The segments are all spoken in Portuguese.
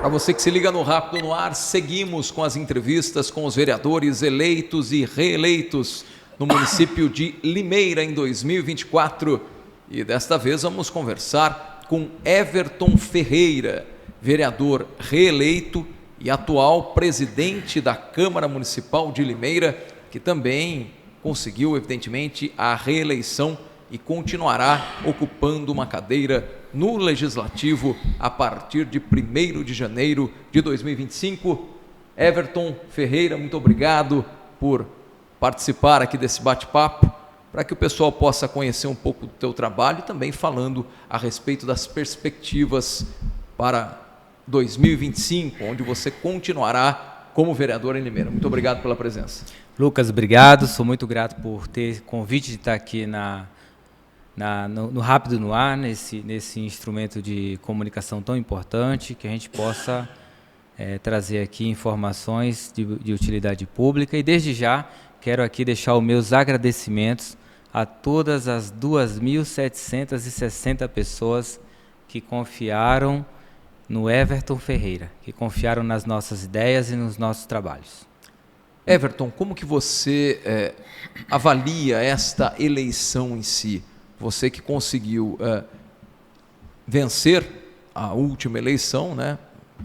Para você que se liga no Rápido no Ar, seguimos com as entrevistas com os vereadores eleitos e reeleitos no município de Limeira em 2024. E desta vez vamos conversar com Everton Ferreira, vereador reeleito e atual presidente da Câmara Municipal de Limeira, que também conseguiu, evidentemente, a reeleição e continuará ocupando uma cadeira no Legislativo a partir de 1º de janeiro de 2025. Everton Ferreira, muito obrigado por participar aqui desse bate-papo, para que o pessoal possa conhecer um pouco do teu trabalho e também falando a respeito das perspectivas para 2025, onde você continuará como vereador em Limeira. Muito obrigado pela presença. Lucas, obrigado. Sou muito grato por ter convite de estar aqui no Rápido no Ar, nesse instrumento de comunicação tão importante, que a gente possa trazer aqui informações de utilidade pública. E desde já quero aqui deixar os meus agradecimentos a todas as 2.760 pessoas que confiaram no Everton Ferreira, que confiaram nas nossas ideias e nos nossos trabalhos. Everton, como que você avalia esta eleição em si? Você que conseguiu vencer a última eleição, né?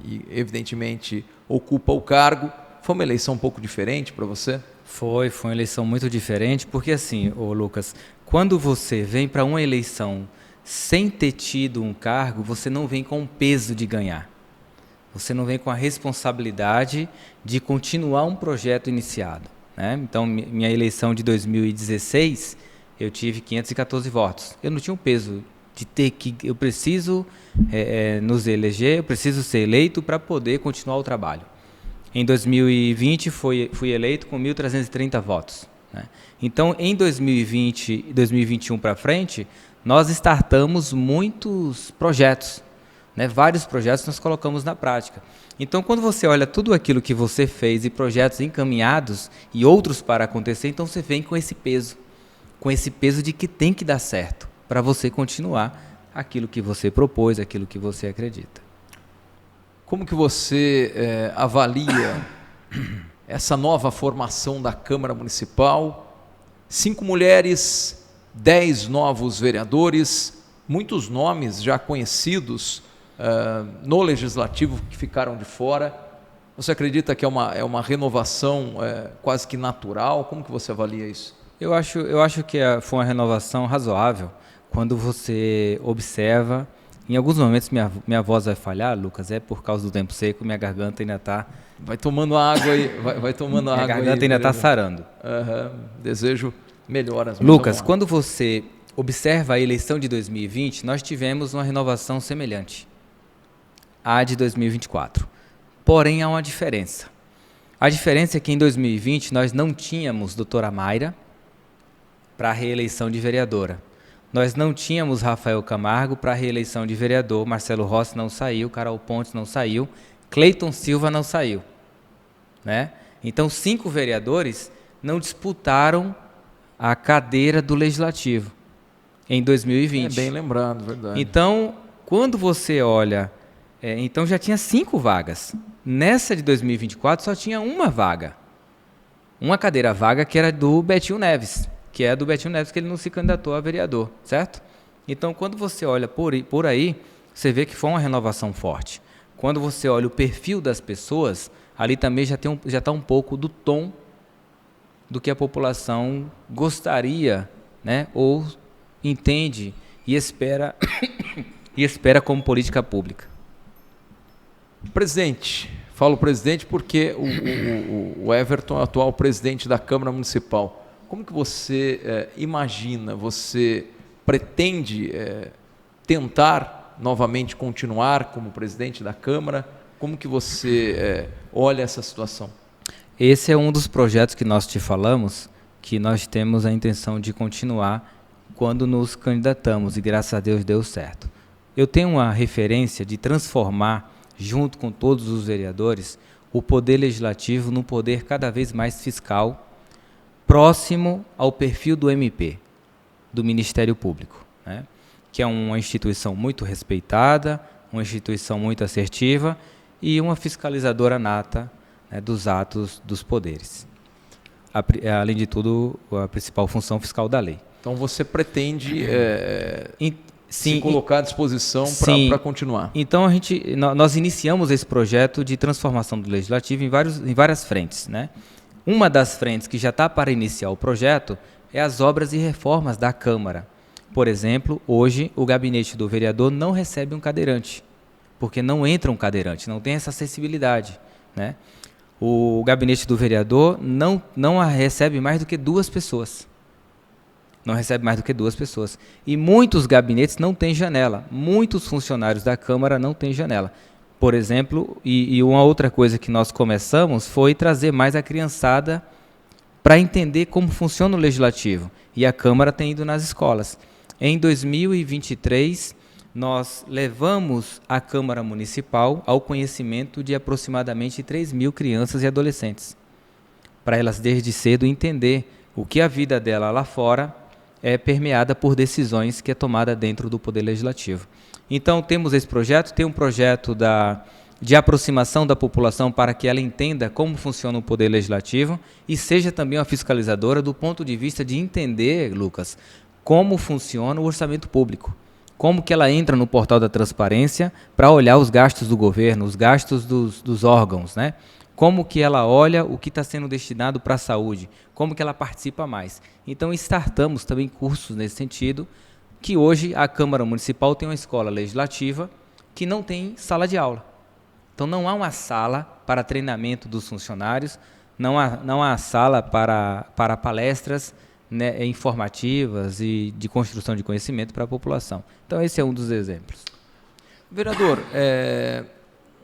E evidentemente ocupa o cargo. Foi uma eleição um pouco diferente para você? Foi uma eleição muito diferente, porque assim, Lucas, quando você vem para uma eleição sem ter tido um cargo, você não vem com o peso de ganhar. Você não vem com a responsabilidade de continuar um projeto iniciado, né? Então, minha eleição de 2016, eu tive 514 votos. Eu não tinha o peso de ter que... Eu preciso nos eleger, eu preciso ser eleito para poder continuar o trabalho. Em 2020, fui eleito com 1.330 votos, né? Então, em 2020 e 2021 para frente, nós startamos muitos projetos, né? Vários projetos nós colocamos na prática. Então, quando você olha tudo aquilo que você fez e projetos encaminhados e outros para acontecer, então você vem com esse peso de que tem que dar certo para você continuar aquilo que você propôs, aquilo que você acredita. Como que você avalia essa nova formação da Câmara Municipal? 5 mulheres, 10 novos vereadores, muitos nomes já conhecidos no Legislativo que ficaram de fora. Você acredita que é uma renovação quase que natural? Como que você avalia isso? Eu acho que foi uma renovação razoável quando você observa. Em alguns momentos minha voz vai falhar, Lucas, por causa do tempo seco, minha garganta ainda está... Vai tomando água aí, vai tomando água aí. Minha garganta ainda está sarando. Desejo melhoras. Lucas, quando você observa a eleição de 2020, nós tivemos uma renovação semelhante à de 2024. Porém, há uma diferença. A diferença é que em 2020 nós não tínhamos doutora Mayra para a reeleição de vereadora. Nós não tínhamos Rafael Camargo para a reeleição de vereador, Marcelo Rossi não saiu, Carol Pontes não saiu, Cleiton Silva não saiu, né? Então, 5 vereadores não disputaram a cadeira do Legislativo em 2020. Bem lembrado, verdade. Então, quando você olha, então já tinha 5 vagas. Nessa de 2024 só tinha uma vaga. Uma cadeira vaga que era do Betinho Neves, que ele não se candidatou a vereador, certo? Então, quando você olha por aí, você vê que foi uma renovação forte. Quando você olha o perfil das pessoas, ali também já está um pouco do tom do que a população gostaria, né? Ou entende e espera, como política pública. Presidente, falo presidente porque o Everton é o atual presidente da Câmara Municipal. Como que você imagina, você pretende tentar novamente continuar como presidente da Câmara? Como que você olha essa situação? Esse é um dos projetos que nós te falamos, que nós temos a intenção de continuar quando nos candidatamos, e graças a Deus deu certo. Eu tenho uma referência de transformar, junto com todos os vereadores, o poder legislativo num poder cada vez mais fiscal, próximo ao perfil do MP, do Ministério Público, né? Que é uma instituição muito respeitada, uma instituição muito assertiva e uma fiscalizadora nata, né, dos atos dos poderes. Além de tudo, a principal função fiscal da lei. Então você pretende Sim, se colocar à disposição para continuar. Então nós iniciamos esse projeto de transformação do legislativo em várias frentes, né? Uma das frentes que já está para iniciar o projeto é as obras e reformas da Câmara. Por exemplo, hoje o gabinete do vereador não recebe um cadeirante, porque não entra um cadeirante, não tem essa acessibilidade, né? O gabinete do vereador não recebe mais do que 2 pessoas. Não recebe mais do que 2 pessoas. E muitos gabinetes não têm janela. Muitos funcionários da Câmara não têm janela. Por exemplo, e uma outra coisa que nós começamos foi trazer mais a criançada para entender como funciona o Legislativo. E a Câmara tem ido nas escolas. Em 2023, nós levamos a Câmara Municipal ao conhecimento de aproximadamente 3.000 crianças e adolescentes, para elas desde cedo entender o que a vida dela lá fora é permeada por decisões que é tomada dentro do Poder Legislativo. Então temos esse projeto, tem um projeto de aproximação da população para que ela entenda como funciona o Poder Legislativo e seja também uma fiscalizadora do ponto de vista de entender, Lucas, como funciona o orçamento público. Como que ela entra no portal da transparência para olhar os gastos do governo, os gastos dos órgãos, né? Como que ela olha o que está sendo destinado para a saúde, como que ela participa mais. Então, startamos também cursos nesse sentido, que hoje a Câmara Municipal tem uma escola legislativa que não tem sala de aula. Então, não há uma sala para treinamento dos funcionários, não há sala para palestras, né, informativas e de construção de conhecimento para a população. Então, esse é um dos exemplos. Vereador,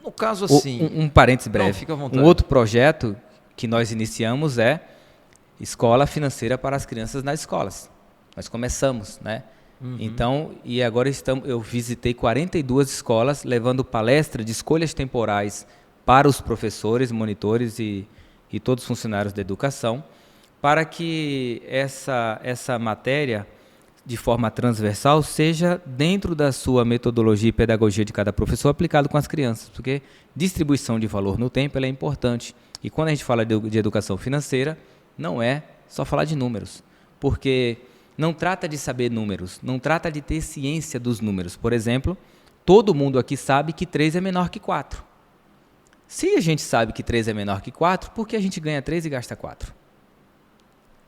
no caso assim... Um parênteses breve. Não, fica à vontade. Um outro projeto que nós iniciamos é Escola Financeira para as Crianças nas Escolas. Nós começamos, né? Uhum. Então, e agora eu visitei 42 escolas, levando palestra de escolhas temporais para os professores, monitores e todos os funcionários da educação, para que essa matéria, de forma transversal, seja dentro da sua metodologia e pedagogia de cada professor aplicado com as crianças, porque distribuição de valor no tempo ela é importante. E quando a gente fala de educação financeira, não é só falar de números, porque não trata de saber números, não trata de ter ciência dos números. Por exemplo, todo mundo aqui sabe que 3 é menor que 4. Se a gente sabe que 3 é menor que 4, por que a gente ganha 3 e gasta 4?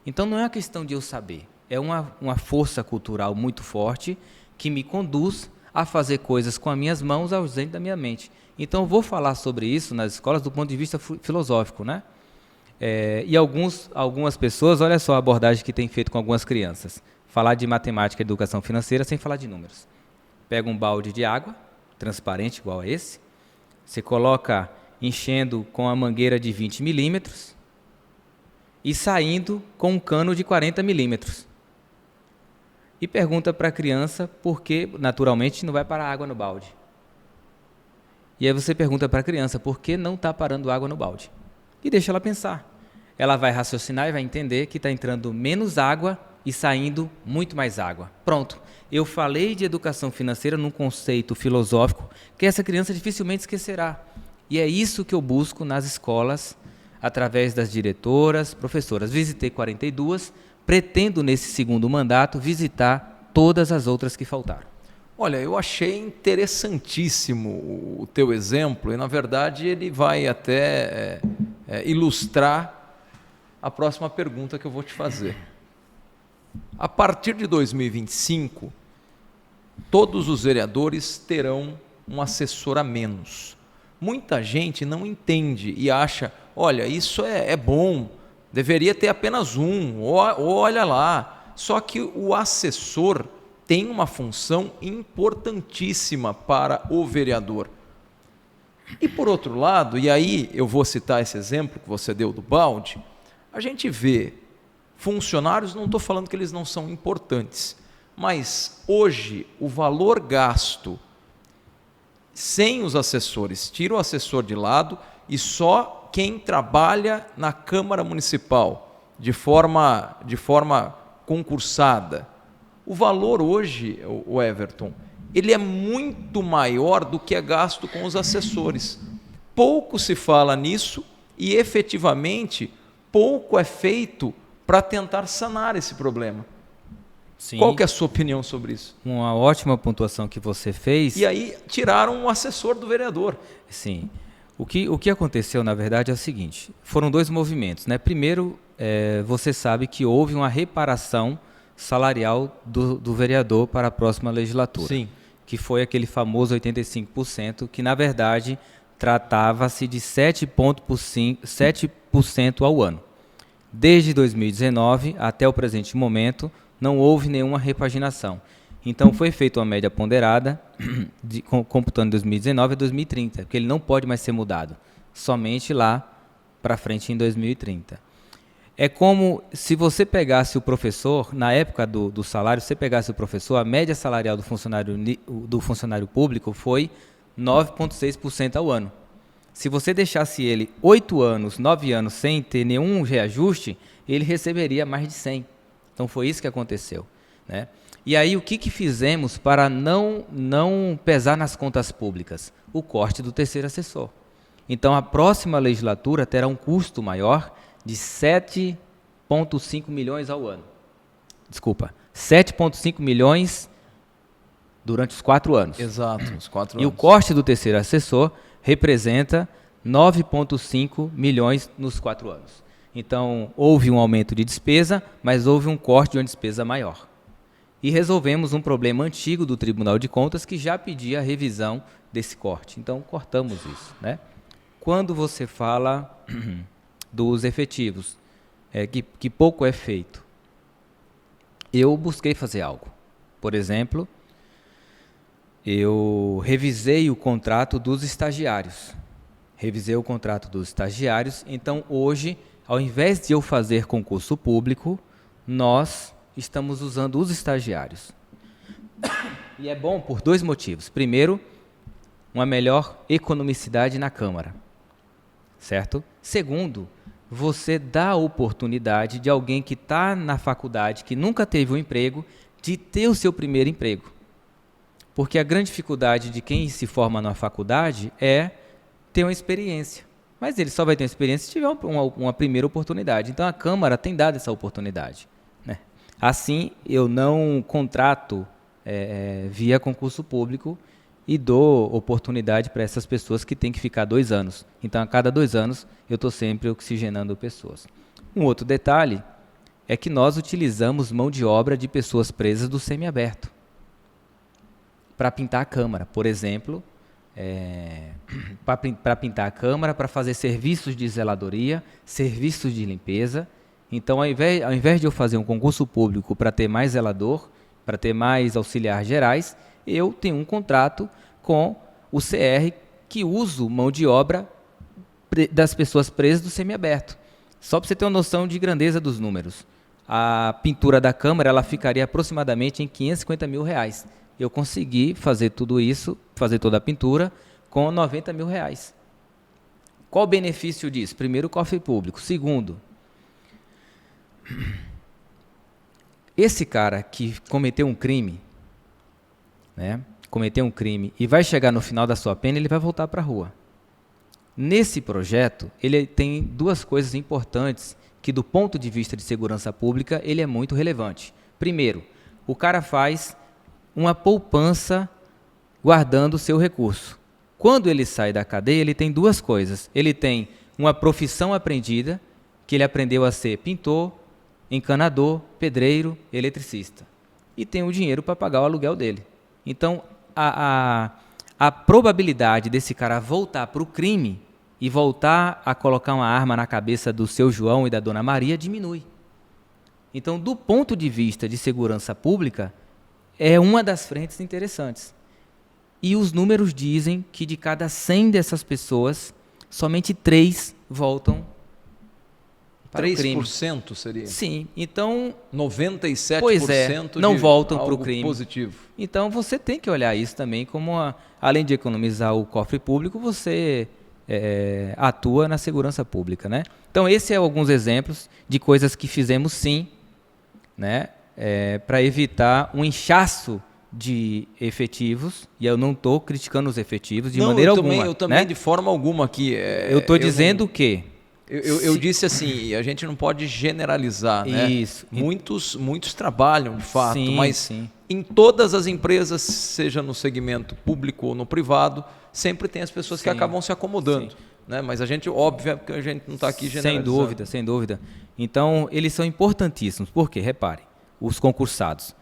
Então não é uma questão de eu saber, é uma força cultural muito forte que me conduz a fazer coisas com as minhas mãos ausente da minha mente. Então eu vou falar sobre isso nas escolas do ponto de vista filosófico, né? E algumas pessoas, olha só a abordagem que tem feito com algumas crianças. Falar de matemática e educação financeira sem falar de números. Pega um balde de água, transparente igual a esse, você coloca enchendo com a mangueira de 20 milímetros, e saindo com um cano de 40 milímetros. E pergunta para a criança por que, naturalmente, não vai parar água no balde. E aí você pergunta para a criança por que não está parando água no balde. E deixa ela pensar. Ela vai raciocinar e vai entender que está entrando menos água e saindo muito mais água. Pronto. Eu falei de educação financeira num conceito filosófico que essa criança dificilmente esquecerá. E é isso que eu busco nas escolas, através das diretoras, professoras. Visitei 42, pretendo nesse segundo mandato visitar todas as outras que faltaram. Olha, eu achei interessantíssimo o teu exemplo e, na verdade, ele vai até ilustrar a próxima pergunta que eu vou te fazer. A partir de 2025, todos os vereadores terão um assessor a menos. Muita gente não entende e acha, olha, isso é bom, deveria ter apenas um, ou olha lá. Só que o assessor tem uma função importantíssima para o vereador. E por outro lado, e aí eu vou citar esse exemplo que você deu do balde, a gente vê funcionários, não estou falando que eles não são importantes, mas hoje o valor gasto sem os assessores, tira o assessor de lado e só quem trabalha na Câmara Municipal de forma concursada. O valor hoje, o Everton, ele é muito maior do que é gasto com os assessores. Pouco se fala nisso e, efetivamente, pouco é feito para tentar sanar esse problema. Sim. Qual que é a sua opinião sobre isso? Uma ótima pontuação que você fez. E aí tiraram o assessor do vereador. Sim. O que aconteceu, na verdade, é o seguinte. Foram dois movimentos, né? Primeiro, você sabe que houve uma reparação salarial do vereador para a próxima legislatura. Sim. Que foi aquele famoso 85%, que, na verdade, tratava-se de 7% ao ano. Desde 2019 até o presente momento, não houve nenhuma repaginação. Então, foi feita uma média ponderada, computando 2019 a 2030, porque ele não pode mais ser mudado, somente lá para frente em 2030. É como se você pegasse o professor, na época do salário, você pegasse o professor, a média salarial do funcionário público foi 9,6% ao ano. Se você deixasse ele 8 anos, 9 anos sem ter nenhum reajuste, ele receberia mais de 100. Então foi isso que aconteceu, né? E aí o que fizemos para não pesar nas contas públicas? O corte do terceiro assessor. Então a próxima legislatura terá um custo maior de 7,5 milhões ao ano. Desculpa, 7,5 milhões durante os 4 anos. Exato, os 4 anos. E o corte do terceiro assessor representa 9,5 milhões nos 4 anos. Então, houve um aumento de despesa, mas houve um corte de uma despesa maior. E resolvemos um problema antigo do Tribunal de Contas que já pedia a revisão desse corte. Então, cortamos isso, né? Quando você fala dos efetivos, que pouco é feito, eu busquei fazer algo. Por exemplo, eu revisei o contrato dos estagiários. Então, hoje, ao invés de eu fazer concurso público, nós estamos usando os estagiários. E é bom por 2 motivos. Primeiro, uma melhor economicidade na Câmara, certo? Segundo, você dá a oportunidade de alguém que está na faculdade, que nunca teve um emprego, de ter o seu primeiro emprego. Porque a grande dificuldade de quem se forma na faculdade é ter uma experiência. Mas ele só vai ter uma experiência se tiver uma primeira oportunidade. Então a Câmara tem dado essa oportunidade, né? Assim, eu não contrato via concurso público e dou oportunidade para essas pessoas que têm que ficar 2 anos. Então, a cada 2 anos, eu estou sempre oxigenando pessoas. Um outro detalhe é que nós utilizamos mão de obra de pessoas presas do semiaberto para pintar a Câmara, por exemplo, para pintar a Câmara, para fazer serviços de zeladoria, serviços de limpeza. Então, ao invés de eu fazer um concurso público para ter mais zelador, para ter mais auxiliares gerais, eu tenho um contrato com o CR que uso mão de obra das pessoas presas do semiaberto. Só para você ter uma noção de grandeza dos números. A pintura da Câmara ela ficaria aproximadamente em R$550 mil. Eu consegui fazer tudo isso, fazer toda a pintura, com R$90 mil. Qual o benefício disso? Primeiro, o cofre público. Segundo, esse cara que cometeu um crime, né, e vai chegar no final da sua pena, ele vai voltar para a rua. Nesse projeto, ele tem 2 coisas importantes que, do ponto de vista de segurança pública, ele é muito relevante. Primeiro, o cara faz uma poupança guardando o seu recurso. Quando ele sai da cadeia, ele tem 2 coisas. Ele tem uma profissão aprendida, que ele aprendeu a ser pintor, encanador, pedreiro, eletricista. E tem o dinheiro para pagar o aluguel dele. Então, a probabilidade desse cara voltar para o crime e voltar a colocar uma arma na cabeça do seu João e da dona Maria diminui. Então, do ponto de vista de segurança pública, é uma das frentes interessantes. E os números dizem que de cada 100 dessas pessoas, somente 3 voltam para o crime. 3% seria? Sim, então... 97% pois não voltam para o algo crime. Positivo. Então, você tem que olhar isso também como, além de economizar o cofre público, você atua na segurança pública, né? Então, esses são alguns exemplos de coisas que fizemos sim, né? Para evitar um inchaço de efetivos, e eu não estou criticando os efetivos de maneira alguma. Eu também, né? de forma alguma aqui. Eu estou dizendo que... Eu disse assim, a gente não pode generalizar, né? Isso. Muitos trabalham, de fato, Sim, mas sim. em todas as empresas, seja no segmento público ou no privado, sempre tem as pessoas que Sim. acabam se acomodando. Sim. Né? Mas a gente, óbvio, que a gente não está aqui generalizando. Sem dúvida, sem dúvida. Então, eles são importantíssimos. Por quê? Repare, os concursados.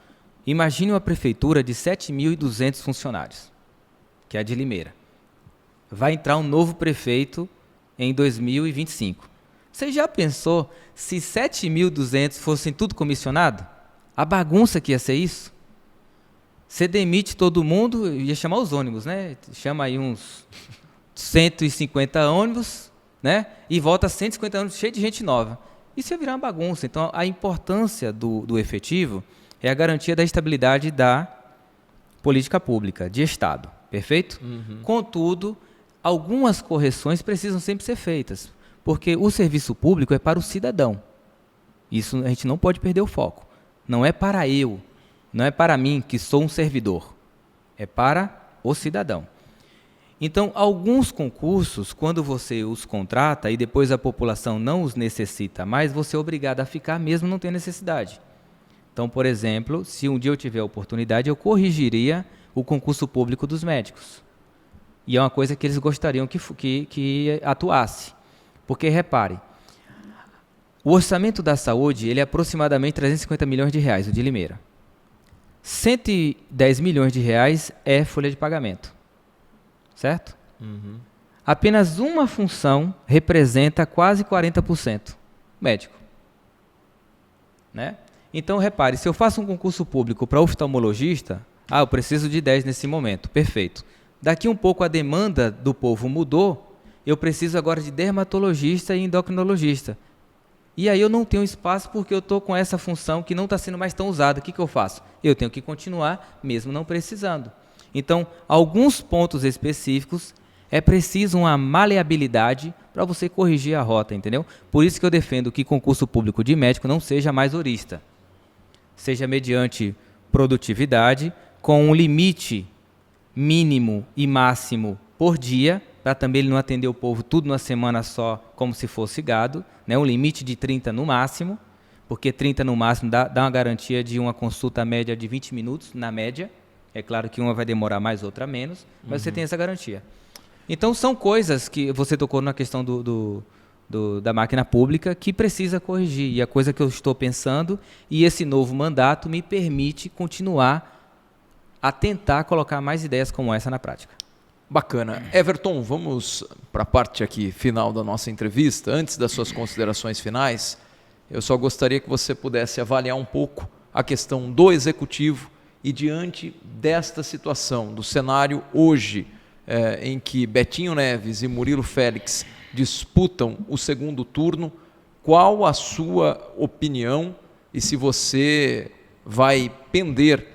Imagine uma prefeitura de 7.200 funcionários, que é a de Limeira. Vai entrar um novo prefeito em 2025. Você já pensou se 7.200 fossem tudo comissionado? A bagunça que ia ser isso? Você demite todo mundo, ia chamar os ônibus, né? Chama aí uns 150 ônibus, né? E volta 150 ônibus cheio de gente nova. Isso ia virar uma bagunça. Então, a importância do efetivo é a garantia da estabilidade da política pública, de Estado. Perfeito? Uhum. Contudo, algumas correções precisam sempre ser feitas, porque o serviço público é para o cidadão. Isso a gente não pode perder o foco. Não é para eu, não é para mim, que sou um servidor. É para o cidadão. Então, alguns concursos, quando você os contrata e depois a população não os necessita mais, você é obrigado a ficar mesmo não tendo necessidade. Então, por exemplo, se um dia eu tiver a oportunidade, eu corrigiria o concurso público dos médicos. E é uma coisa que eles gostariam que atuasse. Porque, repare, o orçamento da saúde ele é aproximadamente 350 milhões de reais, o de Limeira. 110 milhões de reais é folha de pagamento. Certo? Uhum. Apenas uma função representa quase 40%. Médico. Né? Então, repare, se eu faço um concurso público para oftalmologista, eu preciso de 10 nesse momento. Perfeito. Daqui um pouco a demanda do povo mudou, eu preciso agora de dermatologista e endocrinologista. E aí eu não tenho espaço porque eu estou com essa função que não está sendo mais tão usada. O que eu faço? Eu tenho que continuar, mesmo não precisando. Então, alguns pontos específicos, é preciso uma maleabilidade para você corrigir a rota, entendeu? Por isso que eu defendo que concurso público de médico não seja mais horista. Seja mediante produtividade, com um limite mínimo e máximo por dia, para também ele não atender o povo tudo numa semana só, como se fosse gado, né? Um limite de 30 no máximo, porque 30 no máximo dá uma garantia de uma consulta média de 20 minutos, na média. É claro que uma vai demorar mais, outra menos, mas você tem essa garantia. Então, são coisas que você tocou na questão da máquina pública que precisa corrigir. E a coisa que eu estou pensando, e esse novo mandato me permite continuar a tentar colocar mais ideias como essa na prática. Bacana. Everton, vamos para a parte aqui final da nossa entrevista. Antes das suas considerações finais, eu só gostaria que você pudesse avaliar um pouco a questão do executivo e diante desta situação, do cenário hoje, em que Betinho Neves e Murilo Félix disputam o segundo turno, qual a sua opinião e se você vai pender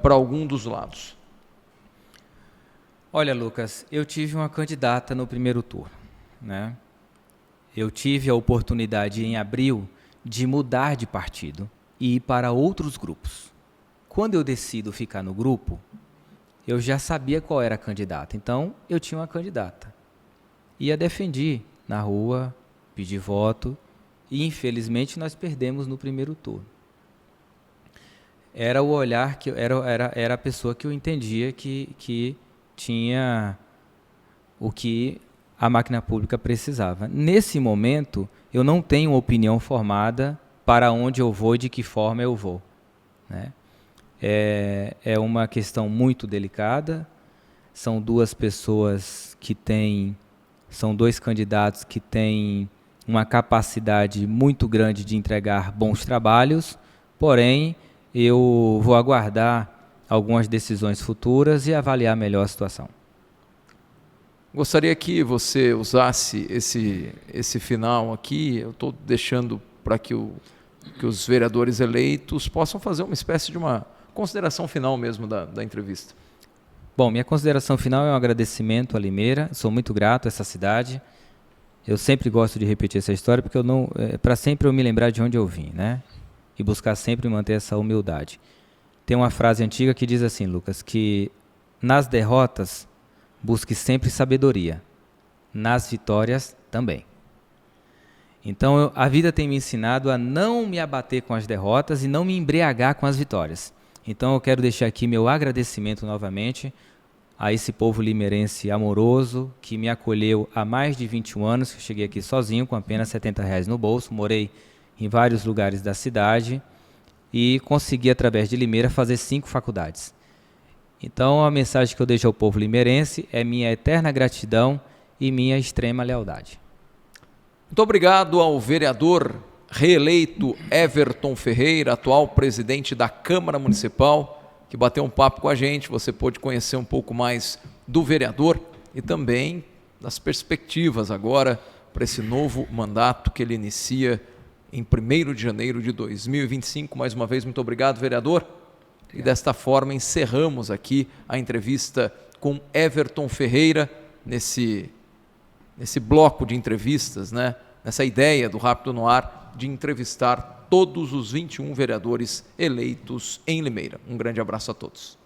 para algum dos lados? Olha, Lucas, eu tive uma candidata no primeiro turno, né? Eu tive a oportunidade em abril de mudar de partido e ir para outros grupos. Quando eu decido ficar no grupo, eu já sabia qual era a candidata. Então, eu tinha uma candidata. E a defendi na rua, pedi voto e, infelizmente, nós perdemos no primeiro turno. Era o olhar, era a pessoa que eu entendia que tinha o que a máquina pública precisava. Nesse momento, eu não tenho opinião formada para onde eu vou e de que forma eu vou, né? É uma questão muito delicada, são duas pessoas que são dois candidatos que têm uma capacidade muito grande de entregar bons trabalhos, porém, eu vou aguardar algumas decisões futuras e avaliar melhor a situação. Gostaria que você usasse esse final aqui, eu estou deixando para que os vereadores eleitos possam fazer uma espécie de uma consideração final mesmo da entrevista. Bom, minha consideração final é um agradecimento à Limeira, sou muito grato a essa cidade, eu sempre gosto de repetir essa história porque para sempre eu me lembrar de onde eu vim, né? E buscar sempre manter essa humildade. Tem uma frase antiga que diz assim, Lucas, que nas derrotas busque sempre sabedoria, nas vitórias também. Então a vida tem me ensinado a não me abater com as derrotas e não me embriagar com as vitórias. Então eu quero deixar aqui meu agradecimento novamente a esse povo limeirense amoroso que me acolheu há mais de 21 anos, que eu cheguei aqui sozinho com apenas R$70 no bolso, morei em vários lugares da cidade e consegui, através de Limeira, fazer 5 faculdades. Então a mensagem que eu deixo ao povo limeirense é minha eterna gratidão e minha extrema lealdade. Muito obrigado ao vereador reeleito Everton Ferreira, atual presidente da Câmara Municipal, que bateu um papo com a gente. Você pôde conhecer um pouco mais do vereador e também das perspectivas agora para esse novo mandato que ele inicia em 1º de janeiro de 2025. Mais uma vez, muito obrigado, vereador. E desta forma encerramos aqui a entrevista com Everton Ferreira nesse bloco de entrevistas, né? Nessa ideia do Rápido no Ar de entrevistar todos os 21 vereadores eleitos em Limeira. Um grande abraço a todos.